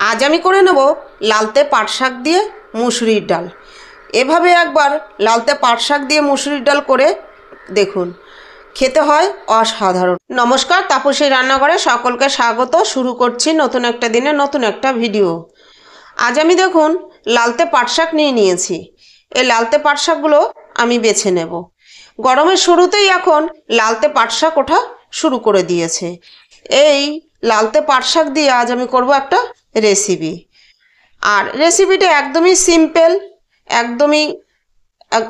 আজ আমি করে নেব লালতে পাট শাক দিয়ে মুসুরির ডাল। এভাবে একবার লালতে পাট শাক দিয়ে মুসুরির ডাল করে দেখুন, খেতে হয় অসাধারণ। নমস্কার, তাপসী রান্নাঘরে সকলকে স্বাগত। শুরু করছি নতুন একটা দিনে নতুন একটা ভিডিও। আজ আমি দেখুন লালতে পাট শাক নিয়েছি। এই লালতে পাট শাকগুলো আমি বেছে নেব। গরমের শুরুতেই এখন লালতে পাট শাক ওঠা শুরু করে দিয়েছে। এই লালতে পাট শাক দিয়ে আজ আমি করব একটা রেসিপি। আর রেসিপিটা একদমই সিম্পল, একদমই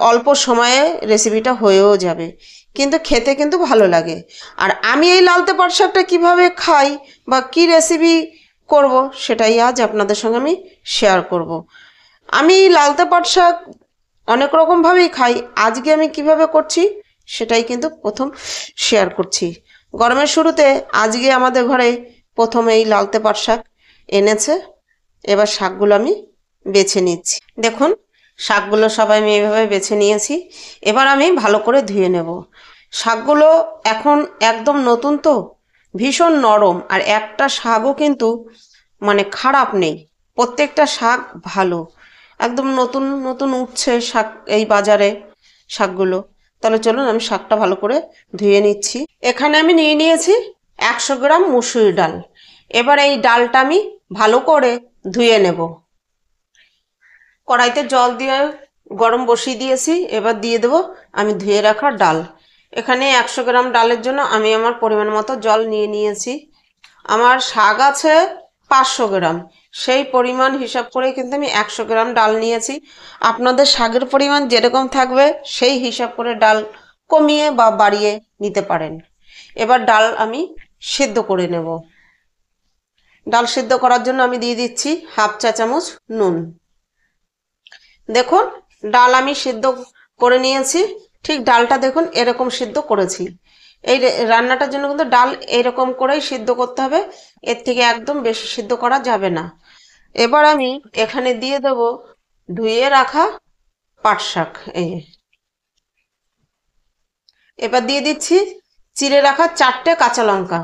অল্প সময়ে রেসিপিটা হয়েও যাবে, কিন্তু খেতে কিন্তু ভালো লাগে। আর আমি এই লালতে পাট শাকটা কীভাবে খাই বা কী রেসিপি করব সেটাই আজ আপনাদের সঙ্গে আমি শেয়ার করব। আমি লালতে পাট শাক অনেক রকমভাবেই খাই, আজকে আমি কিভাবে করছি সেটাই কিন্তু প্রথম শেয়ার করছি। গরমের শুরুতে আজকে আমাদের ঘরে প্রথমে এই লালতে পাট শাক এনেছে। এবার শাকগুলো আমি বেছে নিচ্ছি। দেখুন শাকগুলো সবাই আমি এইভাবে বেছে নিয়েছি। এবার আমি ভালো করে ধুয়ে নেব। শাকগুলো এখন একদম নতুন, তো ভীষণ নরম, আর একটা শাকও কিন্তু খারাপ নেই, প্রত্যেকটা শাক ভালো, একদম নতুন নতুন উঠছে শাক এই বাজারে শাকগুলো। তাহলে চলুন আমি শাকটা ভালো করে ধুয়ে নিচ্ছি। এখানে আমি নিয়েছি 100 গ্রাম মুসুরির ডাল। এবার এই ডালটা আমি ভালো করে ধুয়ে নেব। কড়াইতে জল দিয়ে গরম বসিয়ে দিয়েছি। এবার দিয়ে দেবো আমি ধুয়ে রাখা ডাল। এখানে 100 গ্রাম ডালের জন্য আমি আমার পরিমাণ মতো জল নিয়েছি। আমার শাক আছে 500 গ্রাম, সেই পরিমাণ হিসাব করে কিন্তু আমি 100 গ্রাম ডাল নিয়েছি। আপনাদের শাকের পরিমাণ যেরকম থাকবে সেই হিসাব করে ডাল কমিয়ে বা বাড়িয়ে নিতে পারেন। এবার ডাল আমি সিদ্ধ করে নেব। ডাল সিদ্ধ করার জন্য আমি দিয়ে দিচ্ছি 1/2 চা চামচ নুন। দেখুন ডাল আমি সিদ্ধ করে নিয়েছি। ঠিক ডালটা দেখুন এরকম সিদ্ধ করেছি। এই রান্নাটার জন্য কিন্তু ডাল এরকম করেই সিদ্ধ করতে হবে, এর থেকে একদম বেশি সিদ্ধ করা যাবে না। এবার আমি এখানে দিয়ে দেব ধুয়ে রাখা পাট শাক। এবার দিয়ে দিচ্ছি চিড়ে রাখা 4টে কাঁচা লঙ্কা।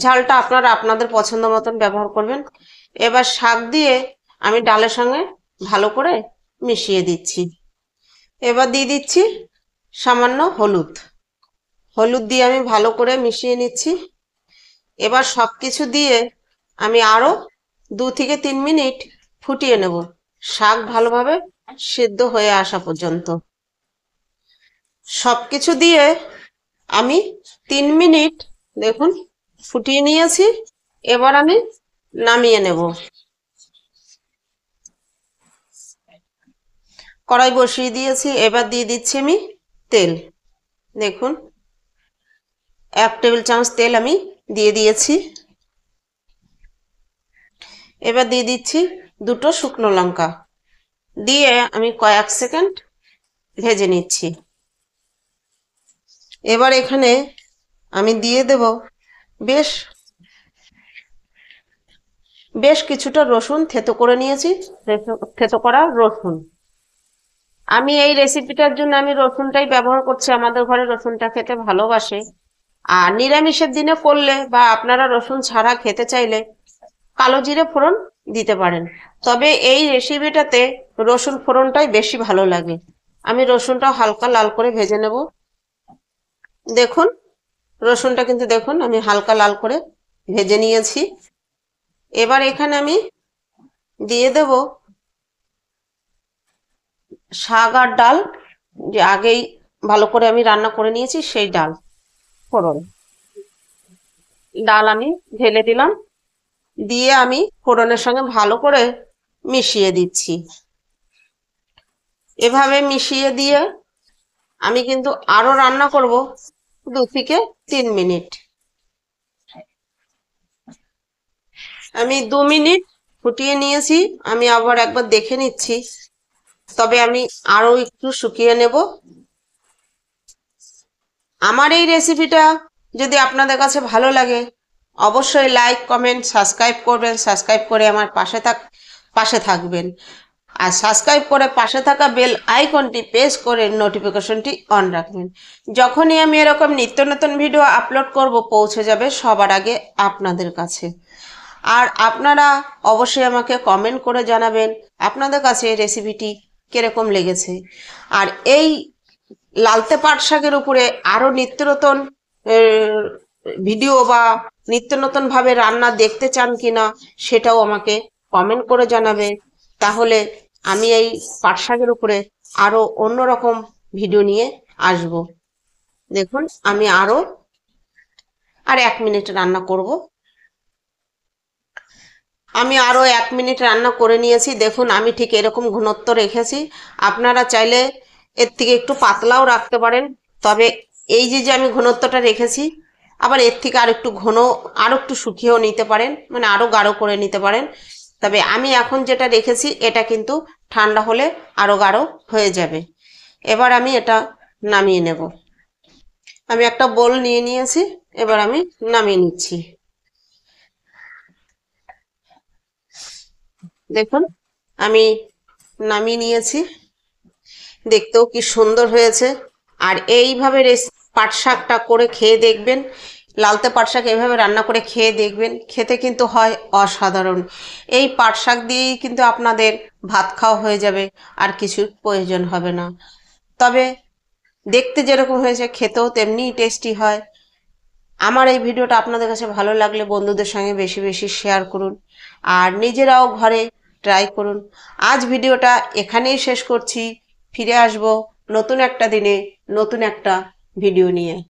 ঝালটা আপনারা আপনাদের পছন্দ মতন ব্যবহার করবেন। এবার শাক দিয়ে আমি ডালের সঙ্গে ভালো করে মিশিয়ে দিচ্ছি। এবার দিয়ে দিচ্ছি সামান্য হলুদ। হলুদ দিয়ে আমি ভালো করে মিশিয়ে নিচ্ছি। এবার সব কিছু দিয়ে আমি আরও 2 থেকে 3 মিনিট ফুটিয়ে নেব, শাক ভালোভাবে সিদ্ধ হয়ে আসা পর্যন্ত। সব কিছু দিয়ে আমি 3 মিনিট দেখুন ফুটিয়ে নিয়েছি। এবার আমি নামিয়ে নেব। কড়াই বসিয়ে দিয়েছি। এবার দিয়ে দিচ্ছি আমি তেল। দেখুন 1 টেবিল চামচ তেল আমি দিয়ে দিয়েছি। এবার দিয়ে দিচ্ছি 2টো শুকনো লঙ্কা, দিয়ে আমি কয়েক সেকেন্ড ভেজে নিচ্ছি। এবার এখানে আমি দিয়ে দেব বেশ কিছুটা রসুন থেতো করে নিয়েছি। থেতো করা রসুন আমি এই রেসিপিটার জন্য আমি রসুনটাই ব্যবহার করছি। আমাদের ঘরে রসুনটা খেতে ভালোবাসে। আর নিরামিষের দিনে করলে বা আপনারা রসুন ছাড়া খেতে চাইলে কালো জিরে ফোড়ন দিতে পারেন, তবে এই রেসিপিটাতে রসুন ফোড়নটাই বেশি ভালো লাগে। আমি রসুনটা হালকা লাল করে ভেজে নেব। দেখুন রসুনটা কিন্তু দেখুন আমি হালকা লাল করে ভেজে নিয়েছি। এবার এখানে আমি দিয়ে দেব শাক আর ডাল, যে আগেই ভালো করে আমি রান্না করে নিয়েছি সেই ডাল ফোড়ন। ডাল আমি ঢেলে দিলাম, দিয়ে আমি ফোড়নের সঙ্গে ভালো করে মিশিয়ে দিচ্ছি। এভাবে মিশিয়ে দিয়ে আমি কিন্তু আরো রান্না করব 2 থেকে 3 মিনিট। আমি 2 মিনিট ফুটিয়ে নিয়েছি। আমি আবার একবার দেখে নিচ্ছি, তবে আমি আরো একটু শুকিয়ে নেব। আমার এই রেসিপিটা যদি আপনাদের কাছে ভালো লাগে অবশ্যই লাইক কমেন্ট সাবস্ক্রাইব করবেন। সাবস্ক্রাইব করে আমার পাশে থাকবেন। আর সাবস্ক্রাইব করে পাশে থাকা বেল আইকনটি প্রেস করে নোটিফিকেশনটি অন রাখবেন। যখনই আমি এরকম নিত্য নতুন ভিডিও আপলোড করব পৌঁছে যাবে সবার আগে আপনাদের কাছে। আর আপনারা অবশ্যই আমাকে কমেন্ট করে জানাবেন আপনাদের কাছে রেসিপিটি কীরকম লেগেছে। আর এই লালতে পাট শাকের উপরে আরও নিত্য নতুন ভিডিও বা নিত্য নতুনভাবে রান্না দেখতে চান কিনা সেটাও আমাকে কমেন্ট করে জানাবেন। তাহলে আমি এই পাট শাকের উপরে আরও অন্যরকম ভিডিও নিয়ে আসব। দেখুন আমি আর 1 মিনিট রান্না করব। আমি আরও 1 মিনিট রান্না করে নিয়েছি। দেখুন আমি ঠিক এরকম ঘনত্ব রেখেছি। আপনারা চাইলে এর থেকে একটু পাতলাও রাখতে পারেন, তবে এই যে আমি ঘনত্বটা রেখেছি, আবার এর থেকে আর একটু ঘন, আরও একটু শুকিয়েও নিতে পারেন, মানে আরও গাঢ় করে নিতে পারেন। তবে আমি এখন যেটা রেখেছি এটা কিন্তু ঠান্ডা হলে আরও গাঢ় হয়ে যাবে। এবার আমি এটা নামিয়ে নেব। আমি একটা বোল নিয়ে নিয়েছি, এবার আমি নামিয়ে নিচ্ছি। দেখুন আমি নামিয়ে নিয়েছি, দেখতেও কি সুন্দর হয়েছে। আর এইভাবে পাট শাকটা করে খেয়ে দেখবেন, লালতে পাট শাক এইভাবে রান্না করে খেয়ে দেখবেন, খেতে কিন্তু হয় অসাধারণ। এই পাট শাক দিয়েই কিন্তু আপনাদের ভাত খাওয়া হয়ে যাবে, আর কিছুর প্রয়োজন হবে না। তবে দেখতে যেরকম হয়েছে খেতেও তেমনিই টেস্টি হয়। আমার এই ভিডিওটা আপনাদের কাছে ভালো লাগলে বন্ধুদের সঙ্গে বেশি বেশি শেয়ার করুন, আর নিজেরাও ঘরে ট্রাই করুন। আজ ভিডিওটা এখানেই শেষ করছি। ফিরে আসব নতুন একটা দিনে নতুন একটা ভিডিও নিয়ে।